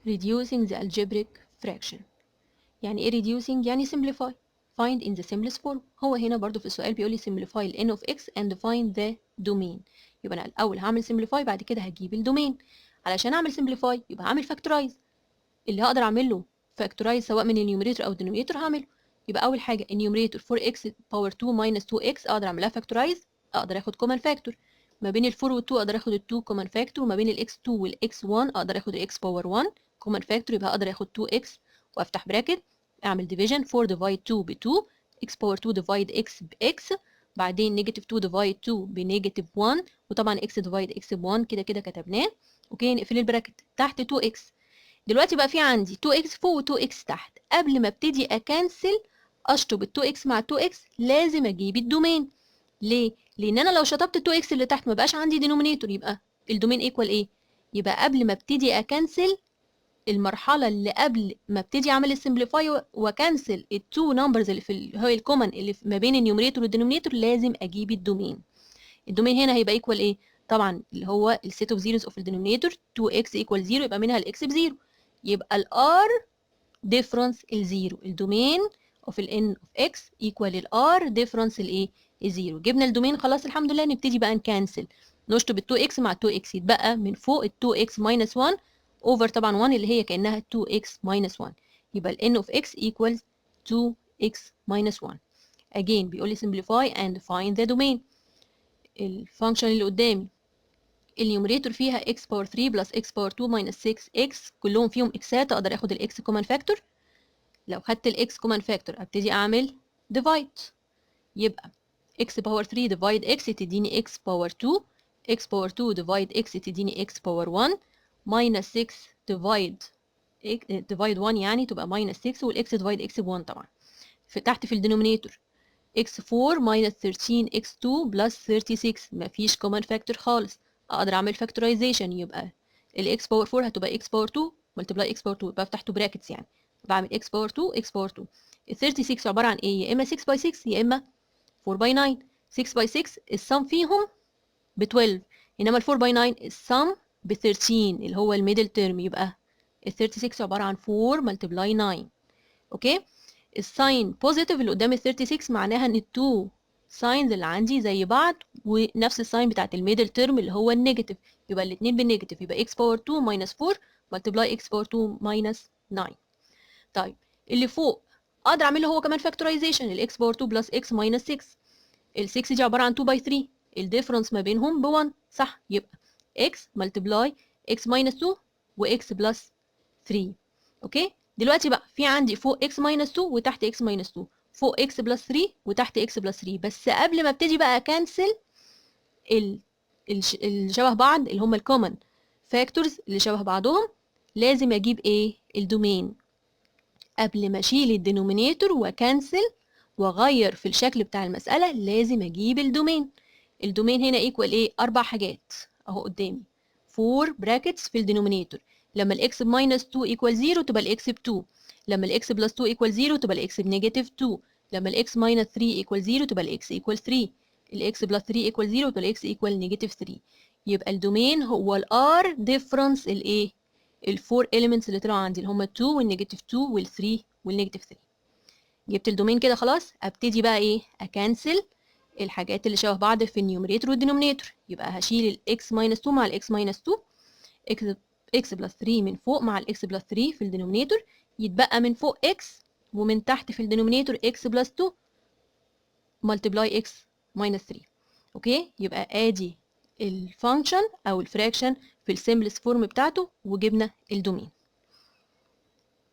reducing the algebraic fraction. يعني ايه reducing؟ يعني simplify. find in the simplest form. هو هنا برضو في السؤال بيقول لي simplify ال n of x and find the domain. يبقى انا الاول هعمل simplify، بعد كده هجيب الدومين. علشان اعمل simplify يبقى هعمل factorize. اللي هقدر اعمل له factorize سواء من النيوميريتور او الدينومينيتور هعمله. يبقى اول حاجه النيوميريتور 4x باور 2 minus 2x اقدر اعملها factorize، اقدر اخد common factor. ما بين ال 4 وال 2 اقدر اخد ال 2 common factor، وما بين ال x2 وال x1 اقدر اخد ال x باور 1 common factor، يبقى اقدر اخد 2x وافتح براكت اعمل division 4 divide 2 ب 2 x باور 2 divide x ب x، بعدين نيجاتيف 2 divide 2 بنيجاتيف 1، وطبعا x divide x ب 1 كده كده كتبناه. اوكي نقفل البراكت تحت 2x. دلوقتي بقى في عندي 2x فوق و 2x تحت. قبل ما ابتدي اكنسل اشطب ال 2x مع 2x لازم اجيب الدومين. ليه؟ لان انا لو شطبت ال 2x اللي تحت ما بقاش عندي دينومينيتور، يبقى الدومين ايكوال ايه؟ يبقى قبل ما ابتدي اكنسل المرحله اللي قبل ما ابتدي اعمل السمبليفاي واكنسل التو نمبرز اللي في هو الكومن اللي ما بين النيوميريتور والدينومينيتور لازم اجيب الدومين. الدومين هنا هيبقى ايكوال ايه؟ طبعا اللي هو السيت اوف زيروز اوف الدينومينيتور 2x ايكوال 0، يبقى منها الاكس بزيرو، يبقى الار ديفرنس الزيرو. الدومين اوف الان اوف اكس ايكوال الار ديفرنس الايه؟ الزيرو. جبنا الدومين خلاص الحمد لله. نبتدي بقى نكنسل، نشطب ال 2x مع 2x يتبقى من فوق ال 2x minus 1 اوفر طبعا 1 اللي هي كانها 2x minus 1، يبقى ال n of x equals 2x minus 1. again بيقول لي simplify and find the domain. الفانكشن اللي قدامي النيوميريتور فيها x باور 3 بلس x باور 2 minus 6x، كلهم فيهم اكسات، اقدر اخد الاكس كومن فاكتور. لو خدت الاكس كومن فاكتور ابتدي اعمل ديفايد، يبقى x باور 3 ديفايد x تديني x باور 2، x باور 2 ديفايد x تديني x باور 1 minus 6 ديفايد 1 يعني تبقى minus 6، والاكس ديفايد x ب 1 طبعا. تحت في الدينومينيتور x4 minus 13x2 plus 36 مفيش كومن فاكتور خالص، اقدر اعمل فاكتورايزيشن. يبقى الاكس باور 4 هتبقى x باور 2 ملتبلاي x باور 2، يبقى بفتح تو براكتس يعني بعمل x باور 2 x باور 2. ال 36 عباره عن ايه؟ يا اما 6 باي 6 يا اما 4 باي 9. 6 باي 6 السم فيهم ب 12، انما ال 4 باي 9 السم ب 13 اللي هو الميدل تيرم، يبقى ال 36 عباره عن 4 ملتبلاي 9. اوكي الساين بوزيتيف اللي قدام ال 36 معناها ان التو ساينز اللي عندي زي بعض ونفس الساين بتاعت الميدل تيرم اللي هو النيجاتيف، يبقى الاثنين بالنيجاتيف، يبقى x باور 2 ماينس 4 ملتبلاي x باور 2 ماينس 9. طيب اللي فوق اقدر اعمل له هو كمان فاكتورايزيشن، الاكس باور 2 بلس x ماينس 6. ال 6 دي عباره عن 2 باي 3، الديفرنس ما بينهم ب 1 صح، يبقى x ملتبلاي x ماينس 2 وx بلس 3. اوكي دلوقتي بقى في عندي فوق x ماينس 2 وتحت x ماينس 2، فوق x بلس 3 وتحت x بلس 3. بس قبل ما ابتدي بقى اكنسل اللي شبه بعض اللي هم الكومن فاكتورز اللي شبه بعضهم لازم اجيب ايه؟ الدومين. قبل ما اشيل الدينومينيتور واكنسل واغير في الشكل بتاع المساله لازم اجيب الدومين. الدومين هنا ايكوال ايه؟ 4 حاجات اهو قدامي، 4 براكتس في الدينومينيتور. لما الاكس بماينس 2 ايكوال 0 تبقى الاكس ب 2، لما الاكس بلس 2 ايكوال 0 تبقى الاكس بنيجاتيف 2، لما الاكس ماينس 3 ايكوال 0 تبقى الاكس ايكوال 3، الاكس بلس 3 ايكوال 0 تبقى الاكس ايكوال نيجاتيف 3. يبقى الدومين هو الار ديفرنس الايه؟ الفور elements اللي طلعوا عندي اللي هم 2 والنيجاتيف 2 وال3 والنيجاتيف 3. جبت الدومين كده خلاص، ابتدي بقى ايه؟ اكنسل الحاجات اللي شبه بعض في النيوميريتور والدينومينيتور. يبقى هشيل الاكس ماينس 2 مع الاكس ماينس 2، اكس بلس 3 من فوق مع الاكس بلس 3 في الدينومينيتور، يتبقى من فوق اكس ومن تحت في الدينومينيتور اكس بلس 2 ملتبلاي اكس ماينس 3. اوكي يبقى ادي الفانكشن او الفراكشن في السمبلس فورم بتاعته وجبنا الدومين.